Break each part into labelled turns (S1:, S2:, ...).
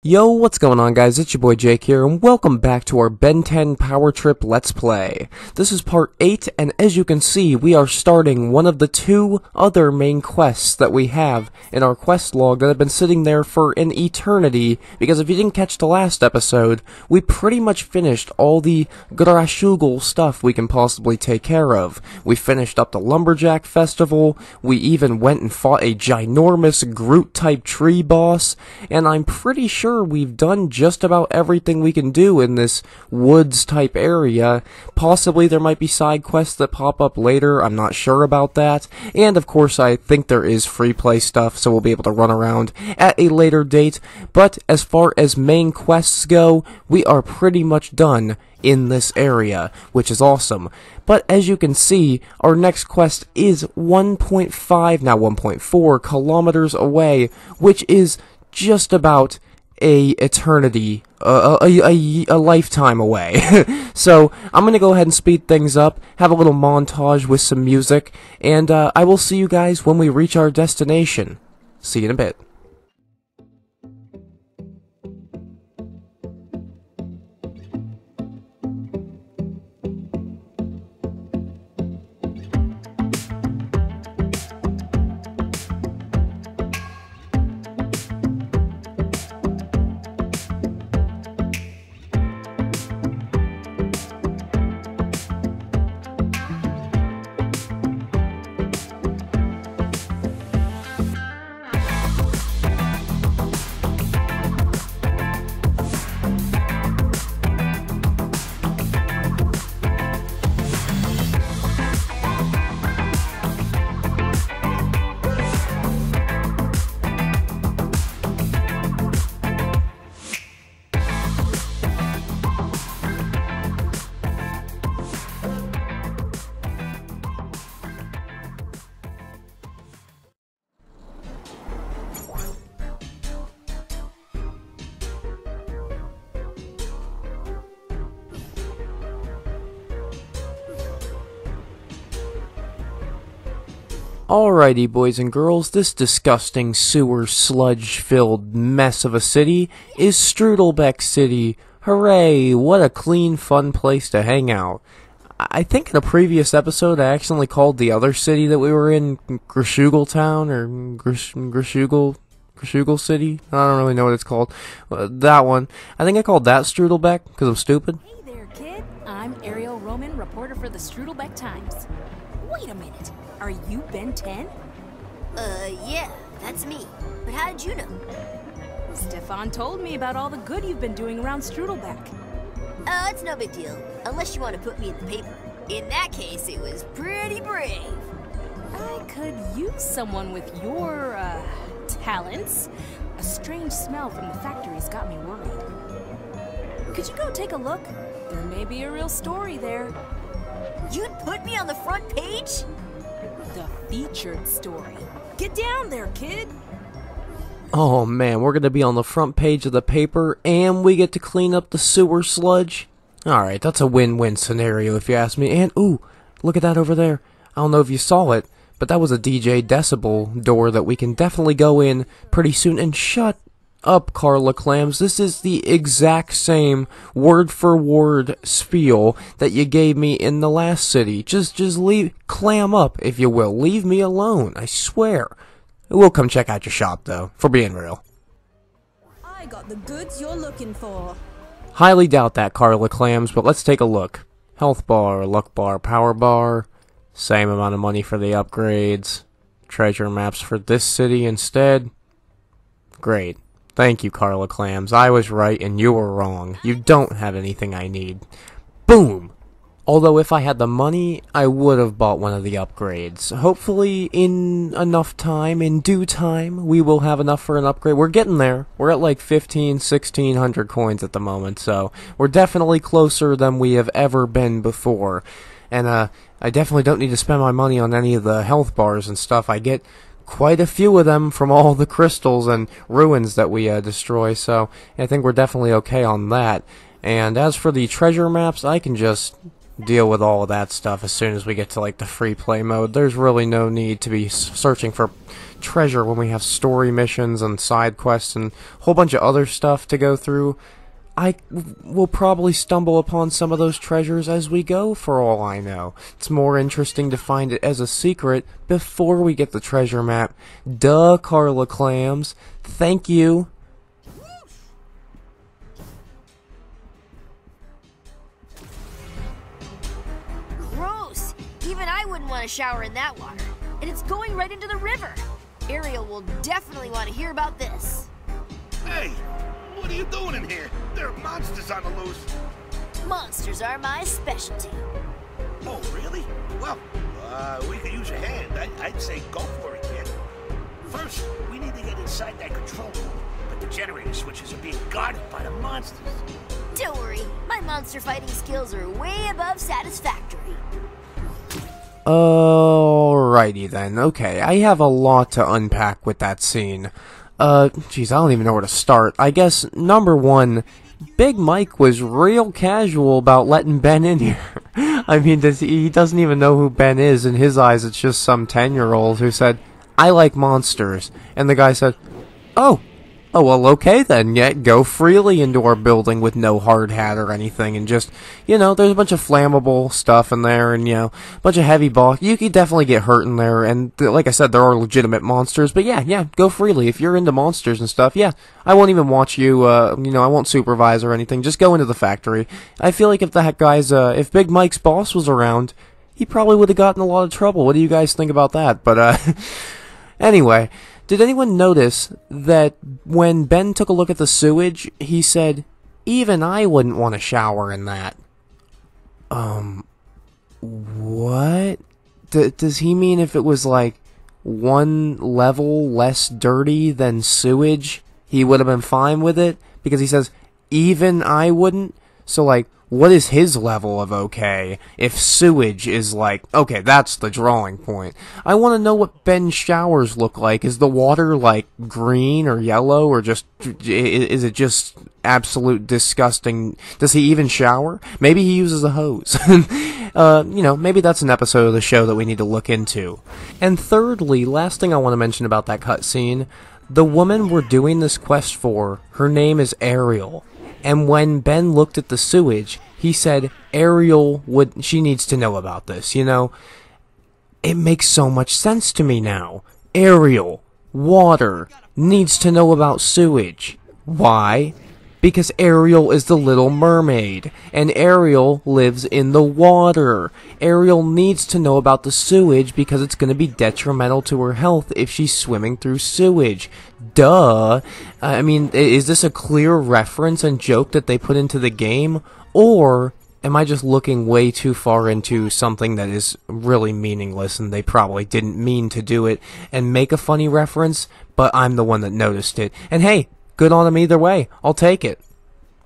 S1: Yo, what's going on guys, it's your boy Jake here, and welcome back to our Ben 10 Power Trip Let's Play. This is part 8, and as you can see, we are starting one of the two other main quests that we have in our quest log that have been sitting there for an eternity, because if you didn't catch the last episode, we pretty much finished all the Grashugal stuff we can possibly take care of. We finished up the Lumberjack Festival, we even went and fought a ginormous Groot-type tree boss, and I'm pretty sure we've done just about everything we can do in this woods type area. Possibly there might be side quests that pop up later, I'm not sure about that. And of course I think there is free play stuff, so we'll be able to run around at a later date. But as far as main quests go, we are pretty much done in this area, which is awesome. But as you can see, our next quest is 1.5, now 1.4 kilometers away, which is just about a eternity, a lifetime away. So I'm gonna go ahead and speed things up, have a little montage with some music, and I will see you guys when we reach our destination. See you in a bit. Alrighty boys and girls, this disgusting sewer sludge-filled mess of a city is Strudelbeck City. Hooray, what a clean, fun place to hang out. I think in a previous episode I accidentally called the other city that we were in Grashugal Town, or Grashugal City? I don't really know what it's called. That one. I think I called that Strudelbeck, because I'm stupid.
S2: Hey there, kid. I'm Ariel Roman, reporter for the Strudelbeck Times. Wait a minute. Are you Ben 10?
S3: Yeah, that's me. But how did you know?
S2: Stefan told me about all the good you've been doing around Strudelbeck.
S3: Oh, it's no big deal. Unless you want to put me in the paper. In that case, it was pretty brave.
S2: I could use someone with your, talents. A strange smell from the factory's got me worried. Could you go take a look? There may be a real story there.
S3: You'd put me on the front page?
S2: The featured story. Get down there, kid!
S1: Oh man, we're gonna be on the front page of the paper, and we get to clean up the sewer sludge? Alright, that's a win-win scenario if you ask me. And, ooh, look at that over there. I don't know if you saw it, but that was a DJ Decibel door that we can definitely go in pretty soon. And shut up, Carla Clams. This is the exact same word-for-word spiel that you gave me in the last city. Just clam up, if you will. Leave me alone, I swear. We'll come check out your shop, though, for being real.
S4: I got the goods you're looking for.
S1: Highly doubt that, Carla Clams, but let's take a look. Health bar, luck bar, power bar. Same amount of money for the upgrades. Treasure maps for this city instead. Great. Thank you, Carla Clams. I was right and you were wrong. You don't have anything I need. Boom! Although if I had the money, I would have bought one of the upgrades. Hopefully in enough time, in due time, we will have enough for an upgrade. We're getting there. We're at like 1,600 coins at the moment, so we're definitely closer than we have ever been before. And I definitely don't need to spend my money on any of the health bars and stuff. I get quite a few of them from all the crystals and ruins that we destroy, so I think we're definitely okay on that. And as for the treasure maps, I can just deal with all of that stuff as soon as we get to, like, the free play mode. There's really no need to be searching for treasure when we have story missions and side quests and a whole bunch of other stuff to go through. I will probably stumble upon some of those treasures as we go, for all I know. It's more interesting to find it as a secret before we get the treasure map. Duh, Carla Clams. Thank you.
S3: Gross! Even I wouldn't want to shower in that water. And it's going right into the river. Ariel will definitely want to hear about this.
S5: Hey! What are you doing in here? There are monsters on the loose.
S3: Monsters are my specialty.
S5: Oh, really? Well, we could use a hand. I'd say go for it, kid. First, we need to get inside that control room. But the generator switches are being guarded by the monsters.
S3: Don't worry, my monster fighting skills are way above satisfactory.
S1: Alrighty then. Okay, I have a lot to unpack with that scene. Geez, I don't even know where to start. I guess, number one, Big Mike was real casual about letting Ben in here. I mean, he doesn't even know who Ben is. In his eyes, it's just some 10-year-old who said, "I like monsters." And the guy said, Oh, well, okay then, yeah, go freely into our building with no hard hat or anything, and just, you know, there's a bunch of flammable stuff in there, and, you know, a bunch of heavy balls. You could definitely get hurt in there, and, like I said, there are legitimate monsters, but yeah, go freely. If you're into monsters and stuff, yeah, I won't even watch you, you know, I won't supervise or anything, just go into the factory. I feel like if that guy's, if Big Mike's boss was around, he probably would have gotten a lot of trouble. What do you guys think about that? But, anyway, did anyone notice that when Ben took a look at the sewage, he said, "Even I wouldn't want to shower in that"? What? Does he mean if it was like one level less dirty than sewage, he would have been fine with it? Because he says, "Even I wouldn't"? So, like, what is his level of okay if sewage is like, okay, that's the drawing point. I want to know what Ben's showers look like. Is the water like green or yellow, or just, is it just absolute disgusting? Does he even shower? Maybe he uses a hose. You know, maybe that's an episode of the show that we need to look into. And thirdly, last thing I want to mention about that cutscene, the woman we're doing this quest for, her name is Ariel. And when Ben looked at the sewage, he said, she needs to know about this, you know? It makes so much sense to me now. Ariel, water, needs to know about sewage. Why? Because Ariel is the Little Mermaid, and Ariel lives in the water. Ariel needs to know about the sewage because it's going to be detrimental to her health if she's swimming through sewage. Duh. I mean, is this a clear reference and joke that they put into the game? Or am I just looking way too far into something that is really meaningless and they probably didn't mean to do it and make a funny reference, but I'm the one that noticed it? And hey, good on them either way. I'll take it.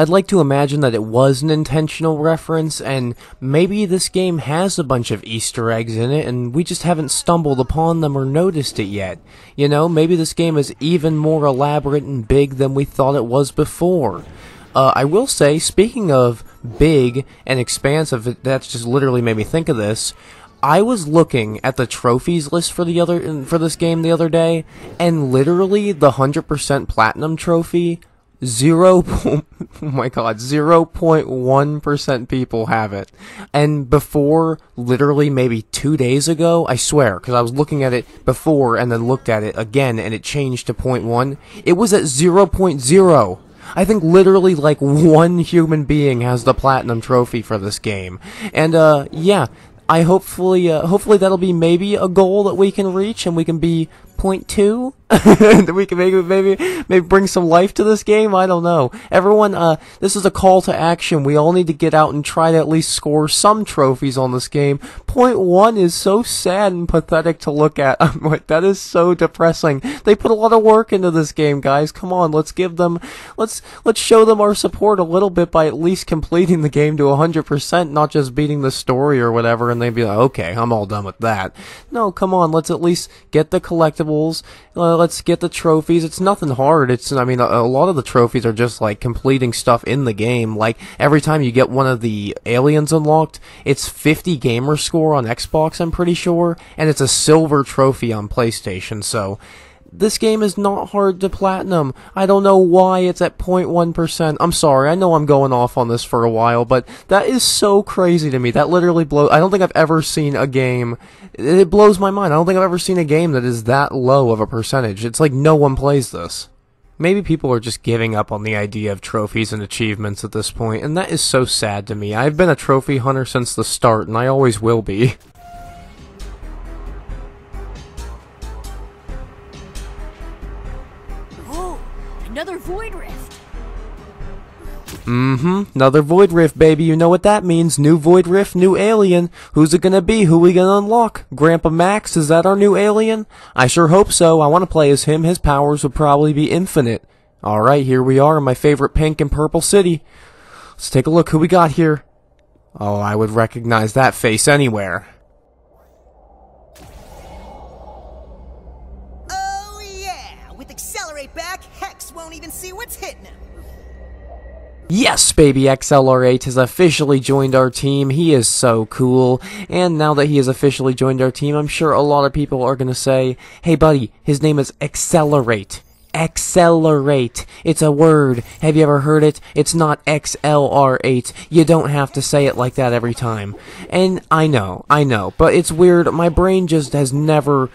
S1: I'd like to imagine that it was an intentional reference, and maybe this game has a bunch of Easter eggs in it, and we just haven't stumbled upon them or noticed it yet. You know, maybe this game is even more elaborate and big than we thought it was before. I will say, speaking of big and expansive, that's just literally made me think of this. I was looking at the trophies list for this game the other day, and literally the 100% platinum trophy, 0.1% people have it. And before, literally maybe 2 days ago, I swear, because I was looking at it before and then looked at it again and it changed to 0.1, it was at 0.0. I think literally like one human being has the platinum trophy for this game. And yeah, I hopefully that'll be maybe a goal that we can reach, and we can be 0.2. That we can maybe bring some life to this game. I don't know. Everyone, this is a call to action. We all need to get out and try to at least score some trophies on this game. 0.1 is so sad and pathetic to look at. I'm like, that is so depressing. They put a lot of work into this game, guys. Come on, let's show them our support a little bit by at least completing the game to 100%, not just beating the story or whatever, and they'd be like, okay, I'm all done with that. No, come on, let's at least get the collectibles collectibles. Let's get the trophies. It's nothing hard. I mean, a lot of the trophies are just like completing stuff in the game. Like every time you get one of the aliens unlocked, it's 50 gamer score on Xbox, I'm pretty sure, and it's a silver trophy on PlayStation. So this game is not hard to platinum. I don't know why it's at 0.1%. I'm sorry, I know I'm going off on this for a while, but that is so crazy to me. That literally blows. I don't think I've ever seen a game. It blows my mind. I don't think I've ever seen a game that is that low of a percentage. It's like no one plays this. Maybe people are just giving up on the idea of trophies and achievements at this point, and that is so sad to me. I've been a trophy hunter since the start, and I always will be.
S3: Another void rift.
S1: Another void rift, baby. You know what that means. New void rift, new alien. Who's it gonna be? Who we gonna unlock? Grandpa Max? Is that our new alien? I sure hope so. I want to play as him. His powers would probably be infinite. Alright, here we are in my favorite pink and purple city. Let's take a look who we got here. Oh, I would recognize that face anywhere.
S6: Accelerate back, Hex won't even see what's hitting him.
S1: Yes, baby, XLR8 has officially joined our team. He is so cool. And now that he has officially joined our team, I'm sure a lot of people are gonna say, hey buddy, his name is Accelerate. Accelerate. It's a word. Have you ever heard it? It's not XLR8. You don't have to say it like that every time. And I know, but it's weird. My brain just has never...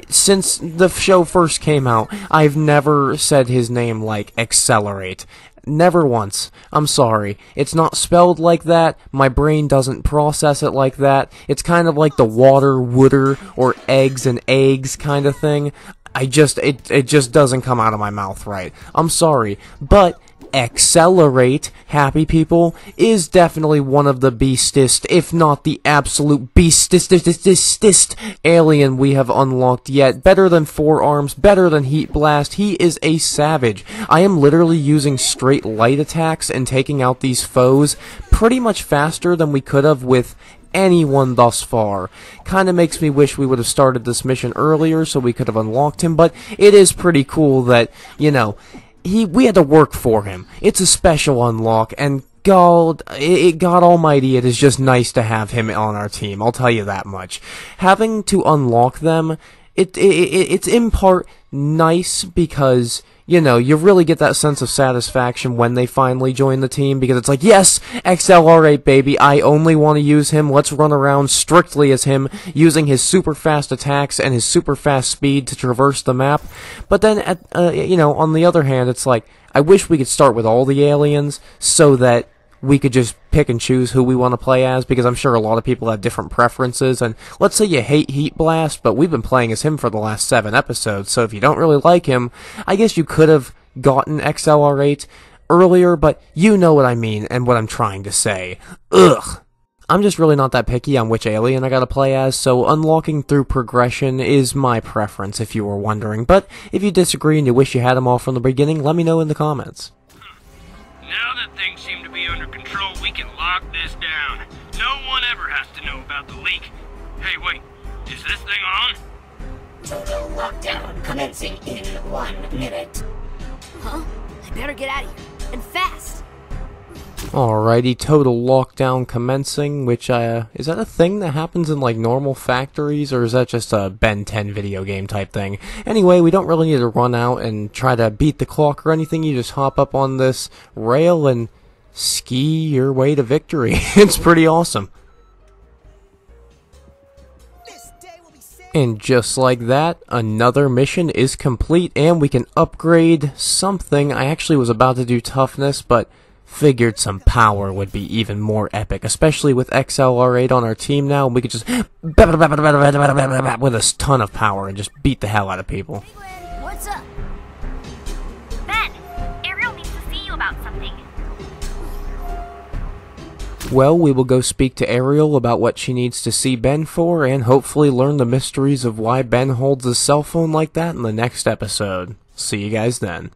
S1: Since the show first came out, I've never said his name like Accelerate. Never once. I'm sorry. It's not spelled like that. My brain doesn't process it like that. It's kind of like the water, wooder, or eggs and eggs kind of thing. It just doesn't come out of my mouth right. I'm sorry. But Accelerate, happy people, is definitely one of the beastest, if not the absolute beastest alien we have unlocked yet. Better than Forearms, better than Heat Blast. He is a savage. I am literally using straight light attacks and taking out these foes pretty much faster than we could have with anyone thus far. Kinda makes me wish we would have started this mission earlier so we could have unlocked him, but it is pretty cool that, you know, we had to work for him. It's a special unlock, and God almighty, it is just nice to have him on our team, I'll tell you that much. Having to unlock them, it's in part nice because, you know, you really get that sense of satisfaction when they finally join the team, because it's like, yes, XLR8 baby, I only want to use him, let's run around strictly as him, using his super fast attacks and his super fast speed to traverse the map. But then, you know, on the other hand, it's like, I wish we could start with all the aliens, so that we could just pick and choose who we want to play as, because I'm sure a lot of people have different preferences, and let's say you hate Heat Blast, but we've been playing as him for the last 7 episodes, so if you don't really like him, I guess you could have gotten XLR8 earlier, but you know what I mean, and what I'm trying to say. Ugh! I'm just really not that picky on which alien I gotta play as, so unlocking through progression is my preference, if you were wondering, but if you disagree and you wish you had them all from the beginning, let me know in the comments.
S7: Now that things seem to be under control, we can lock this down. No one ever has to know about the leak. Hey, wait, is this thing on?
S8: Total lockdown commencing in 1 minute.
S3: Huh? I better get out of here. And fast!
S1: Alrighty, total lockdown commencing, which, is that a thing that happens in, like, normal factories, or is that just a Ben 10 video game type thing? Anyway, we don't really need to run out and try to beat the clock or anything, you just hop up on this rail and ski your way to victory. It's pretty awesome. And just like that, another mission is complete, and we can upgrade something. I actually was about to do toughness, but figured some power would be even more epic, especially with XLR8 on our team now, and we could just with a ton of power and just beat the hell out of people.
S3: Hey Gwen, what's up?
S9: Ben, Ariel needs to see you about something.
S1: Well, we will go speak to Ariel about what she needs to see Ben for, and hopefully learn the mysteries of why Ben holds his cell phone like that in the next episode. See you guys then.